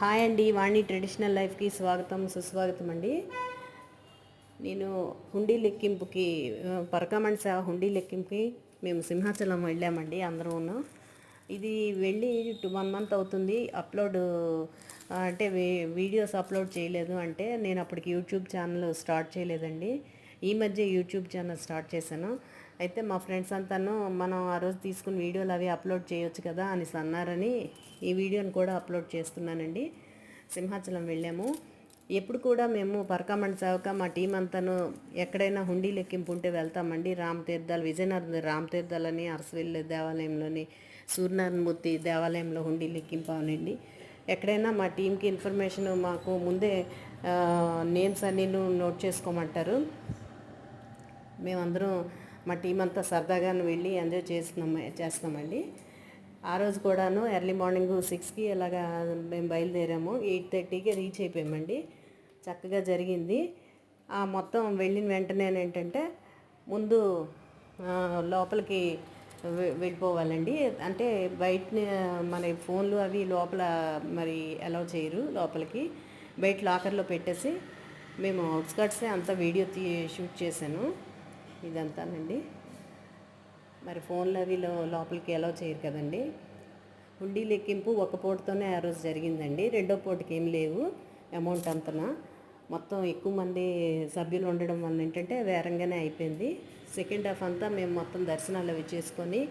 Hi అండి, వాణి traditional లైఫ్కి స్వాగతం సుస్వాగతం అండి. నేను హుండీ లెక్కింపుకి పరకామణి సేవ హుండీ లెక్కింపుకి మేము సింహాచలం వెళ్ళామండి అందరూను. ఇది వెళ్ళి 1 మంత్ అవుతుంది. అప్లోడ్ అంటే వీడియోస్ అప్లోడ్ చేయలేదు. అంటే నేను అప్పటికి యూట్యూబ్ ఛానల్ స్టార్ట్ చేయలేదండి. ఈ మధ్య యూట్యూబ్ ఛానల్ స్టార్ట్ చేశాను. అయితే మా ఫ్రెండ్స్ అంతాను మనం ఆ రోజు తీసుకున్న వీడియోలు అవి అప్లోడ్ చేయొచ్చు కదా అని అన్నారని ఈ వీడియోని కూడా అప్లోడ్ చేస్తున్నానండి. సింహాచలం వెళ్ళాము. ఎప్పుడు కూడా మేము పరకామణి సేవక మా టీం అంతాను ఎక్కడైనా హుండీ లెక్కింపు ఉంటే వెళ్తామండి. రామతీర్థాలు, విజయనగరం రామతీర్థాలని, అరసవెల్లి దేవాలయంలోని సూర్యనారాయణమూర్తి దేవాలయంలో హుండీ లెక్కింపు అవనండి. ఎక్కడైనా మా టీంకి ఇన్ఫర్మేషన్ మాకు ముందే నేమ్స్ అన్నీ నోట్ చేసుకోమంటారు. మేమందరం మా టీం అంతా సరదాగా వెళ్ళి ఎంజాయ్ చేస్తామండి. ఆ రోజు కూడాను ఎర్లీ మార్నింగ్ 6కి అలాగా మేము బయలుదేరాము. 8:30కి రీచ్ అయిపోయామండి. చక్కగా జరిగింది. మొత్తం వెళ్ళిన వెంటనే ఏంటంటే ముందు లోపలికి వెళ్ళిపోవాలండి. అంటే బయట మన ఫోన్లు అవి లోపల మరి అలౌ చేయరు. లోపలికి బయట లాకర్లో పెట్టేసి మేము అవుట్స్కట్సే అంతా వీడియో షూట్ చేశాను. ఇదంతానండి. మరి ఫోన్లు అవి లోపలికి అలౌ చేయరు కదండి. హుండీ లెక్కింపు ఒక పూటతోనే ఆ రోజు జరిగిందండి. రెండో పూటకి ఏం లేవు అమౌంట్ అంతనా. మొత్తం ఎక్కువ మంది సభ్యులు ఉండడం వల్ల ఏంటంటే వేరంగానే అయిపోయింది. సెకండ్ హాఫ్ అంతా మేము మొత్తం దర్శనాలు అవి చేసుకొని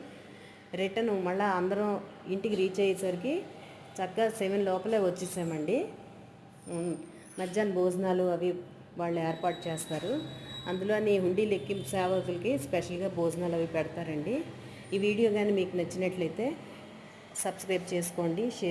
రిటర్న్ మళ్ళీ అందరం ఇంటికి రీచ్ అయ్యేసరికి చక్కగా 7 లోపలే వచ్చేసామండి. మధ్యాహ్నం భోజనాలు అవి వాళ్ళు ఏర్పాటు చేస్తారు. అందులోని హుండీ లెక్కింపు సేవకులకి స్పెషల్గా భోజనాలు అవి పెడతారండి. ఈ వీడియో కానీ మీకు నచ్చినట్లయితే సబ్స్క్రైబ్ చేసుకోండి.